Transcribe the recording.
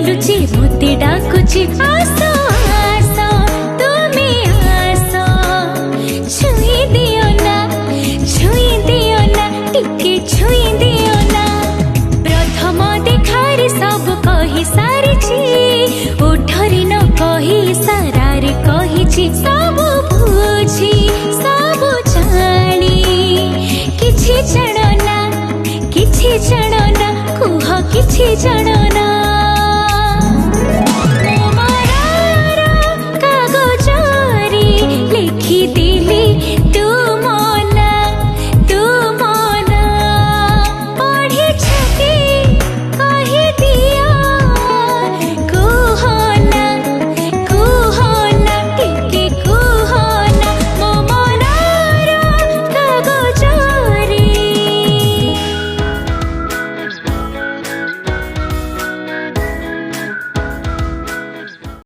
लुचि मोती डाकुची आसो आसो तुमे आसो छुई दियो ना टिके छुई दियो ना प्रथम देखारे सब कही सारिछि ओठरी न कही सारारे कहिछि सब बुझी सब जानी किछि जानो ना कुह किछि जानो ना।